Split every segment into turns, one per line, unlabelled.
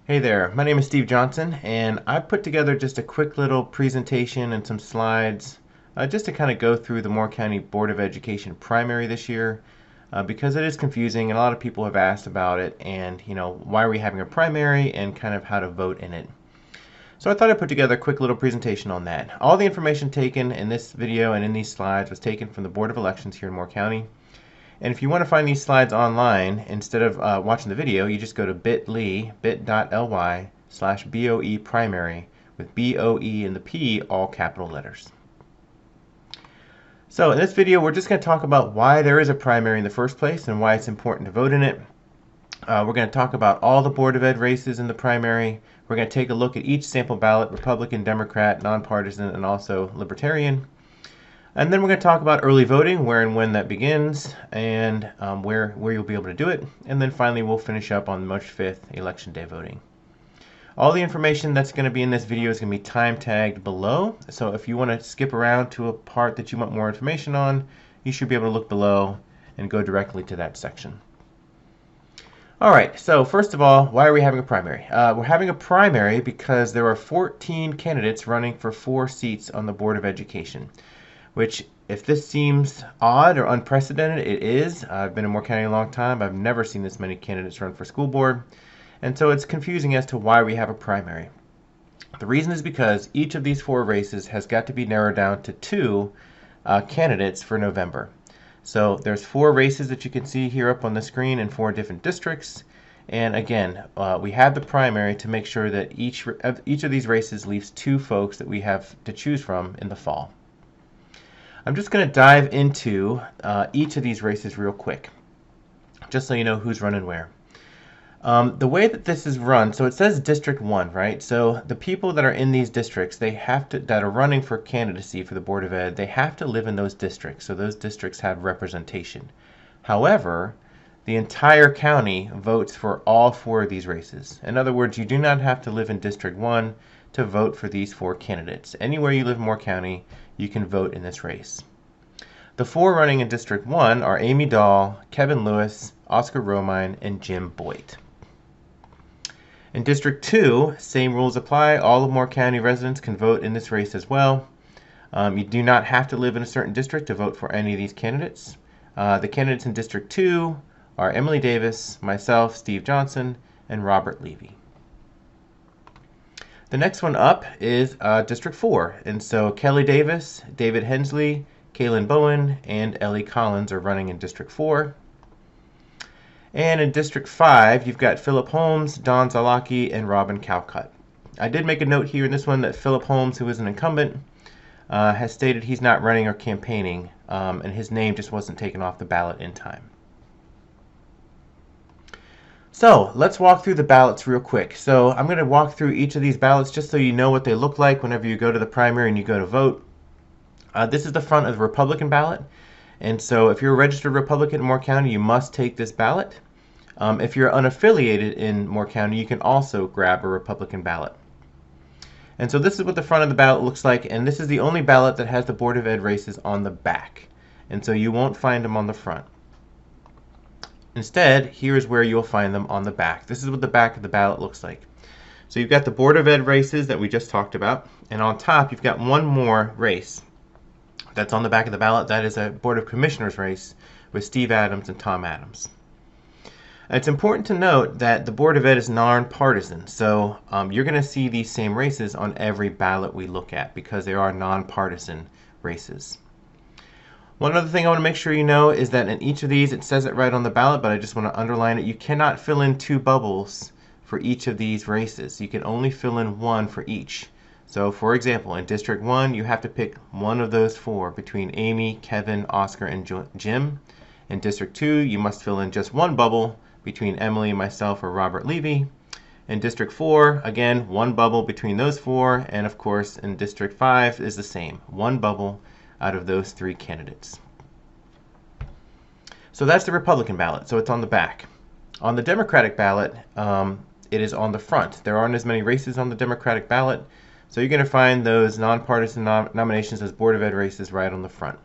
Hey there, my name is Steve Johnson, and I put together just a quick little presentation and some slides just to kind of go through the Moore County Board of Education primary this year because it is confusing and a lot of people have asked about it and, why are we having a primary and kind of how to vote in it. So I thought I'd put together a quick little presentation on that. All the information taken in this video and in these slides was taken from the Board of Elections here in Moore County. And if you want to find these slides online, instead of watching the video, you just go to bit.ly/BOE primary with BOE and the P all capital letters. So in this video, we're just going to talk about why there is a primary in the first place and why it's important to vote in it. We're going to talk about all the Board of Ed races in the primary. We're going to take a look at each sample ballot, Republican, Democrat, Non-Partisan, and also Libertarian. And then we're going to talk about early voting, where and when that begins, and where you'll be able to do it. And then finally, we'll finish up on March 5th, Election Day voting. All the information that's going to be in this video is going to be time tagged below. So if you want to skip around to a part that you want more information on, you should be able to look below and go directly to that section. All right, so first of all, why are we having a primary? We're having a primary because there are 14 candidates running for 4 seats on the Board of Education. Which, if this seems odd or unprecedented, it is. I've been in Moore County a long time. I've never seen this many candidates run for school board. And so it's confusing as to why we have a primary. The reason is because each of these 4 races has got to be narrowed down to 2 candidates for November. So there's 4 races that you can see here up on the screen in 4 different districts. And again, we have the primary to make sure that each of these races leaves 2 folks that we have to choose from in the fall. I'm just going to dive into each of these races real quick, just so you know who's running where. The way that this is run, so it says District 1, right? So the people that are in these districts, that are running for candidacy for the Board of Ed, they have to live in those districts, so those districts have representation. However, the entire county votes for all 4 of these races. In other words, you do not have to live in District 1 to vote for these 4 candidates. Anywhere you live in Moore County, you can vote in this race. The 4 running in District 1 are Amy Dahl, Kevin Lewis, Oscar Romine, and Jim Boyd. In District 2, same rules apply. All of Moore County residents can vote in this race as well. You do not have to live in a certain district to vote for any of these candidates. The candidates in District 2 are Emily Davis, myself, Steve Johnson, and Robert Levy. The next one up is District 4, and so Kelly Davis, David Hensley, Kaylin Bowen, and Ellie Collins are running in District 4. And in District 5, you've got Philip Holmes, Don Zalaki, and Robin Calcutt. I did make a note here in this one that Philip Holmes, who is an incumbent, has stated he's not running or campaigning, and his name just wasn't taken off the ballot in time. So let's walk through the ballots real quick. So I'm going to walk through each of these ballots just so you know what they look like whenever you go to the primary and you go to vote. This is the front of the Republican ballot. And so if you're a registered Republican in Moore County, you must take this ballot. If you're unaffiliated in Moore County, you can also grab a Republican ballot. And so this is what the front of the ballot looks like. And this is the only ballot that has the Board of Ed races on the back. And so you won't find them on the front. Instead, here's where you'll find them on the back. This is what the back of the ballot looks like. So you've got the Board of Ed races that we just talked about, and on top you've got one more race that's on the back of the ballot. That is a Board of Commissioners race with Steve Adams and Tom Adams. It's important to note that the Board of Ed is non-partisan, so you're going to see these same races on every ballot we look at because they are non-partisan races. One other thing I want to make sure you know is that in each of these, it says it right on the ballot, but I just want to underline it. You cannot fill in 2 bubbles for each of these races. You can only fill in 1 for each. So for example, in District 1, you have to pick one of those 4 between Amy, Kevin, Oscar, and Jim. In District 2, you must fill in just 1 bubble between Emily, myself, or Robert Levy. In District 4, again, 1 bubble between those 4. And of course, in District 5 is the same, 1 bubble out of those 3 candidates. So that's the Republican ballot, so it's on the back. On the Democratic ballot, it is on the front. There aren't as many races on the Democratic ballot, so you're going to find those nonpartisan nominations as Board of Ed races right on the front.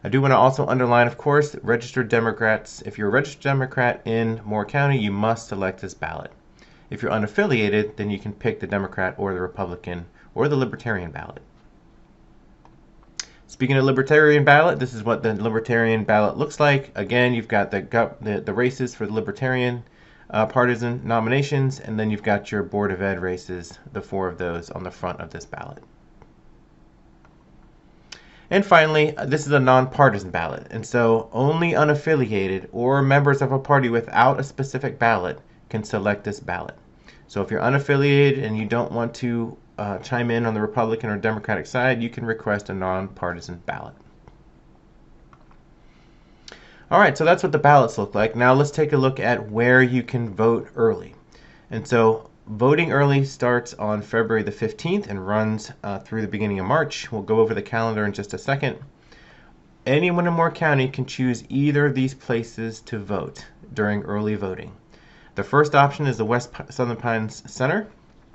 I do want to also underline, of course, registered Democrats. If you're a registered Democrat in Moore County, you must select this ballot. If you're unaffiliated, then you can pick the Democrat or the Republican or the Libertarian ballot. Speaking of Libertarian ballot, this is what the Libertarian ballot looks like. Again, you've got the races for the Libertarian partisan nominations, and then you've got your Board of Ed races, the 4 of those on the front of this ballot. And finally, this is a non-partisan ballot, and so only unaffiliated or members of a party without a specific ballot can select this ballot. So if you're unaffiliated and you don't want to chime in on the Republican or Democratic side, you can request a non-partisan ballot. All right, so that's what the ballots look like. Now let's take a look at where you can vote early. And so voting early starts on February the 15th and runs through the beginning of March. We'll go over the calendar in just a second. Anyone in Moore County can choose either of these places to vote during early voting. The first option is the West Southern Pines Center.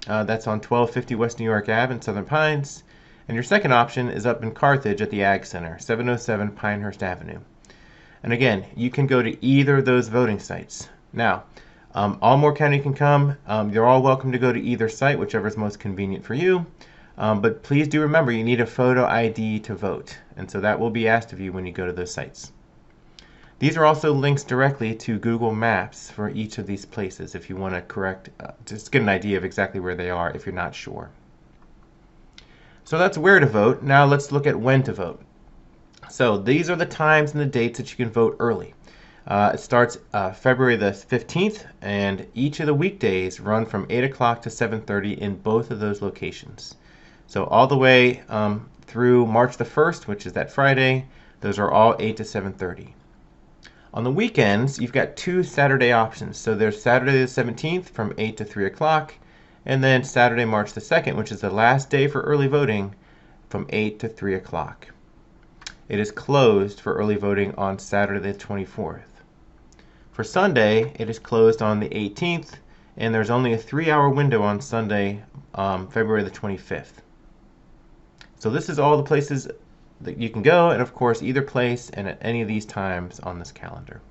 That's on 1250 West New York Ave in Southern Pines. And your second option is up in Carthage at the Ag Center, 707 Pinehurst Avenue. And again, you can go to either of those voting sites. Now, all Moore County can come. You're all welcome to go to either site, whichever is most convenient for you. But please do remember, you need a photo ID to vote. And so that will be asked of you when you go to those sites. These are also links directly to Google Maps for each of these places if you want to just get an idea of exactly where they are if you're not sure. So that's where to vote. Now let's look at when to vote. So these are the times and the dates that you can vote early. It starts February the 15th, and each of the weekdays run from 8 o'clock to 7:30 in both of those locations. So all the way through March the 1st, which is that Friday, those are all 8 to 7:30. On the weekends, you've got 2 Saturday options. So there's Saturday the 17th from 8 to 3 o'clock, and then Saturday, March the 2nd, which is the last day for early voting, from 8 to 3 o'clock. It is closed for early voting on Saturday the 24th. For Sunday, it is closed on the 18th, and there's only a 3-hour window on Sunday, February the 25th. So this is all the places that you can go, and of course either place and at any of these times on this calendar.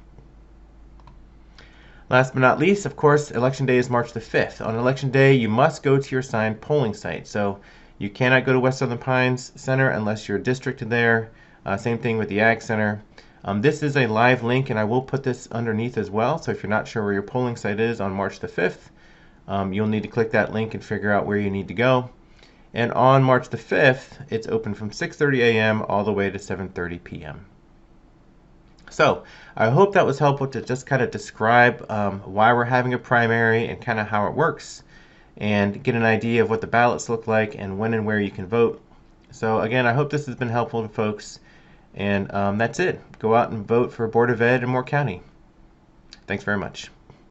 Last but not least, of course, Election Day is March the 5th. On Election Day, you must go to your assigned polling site. So you cannot go to West Southern Pines Center unless you're districted there. Same thing with the Ag Center. This is a live link, and I will put this underneath as well. So if you're not sure where your polling site is on March the 5th, you'll need to click that link and figure out where you need to go. And on March the 5th, it's open from 6:30 a.m. all the way to 7:30 p.m. So I hope that was helpful to just kind of describe why we're having a primary and kind of how it works, and get an idea of what the ballots look like and when and where you can vote. So again, I hope this has been helpful to folks. And that's it. Go out and vote for Board of Ed in Moore County. Thanks very much.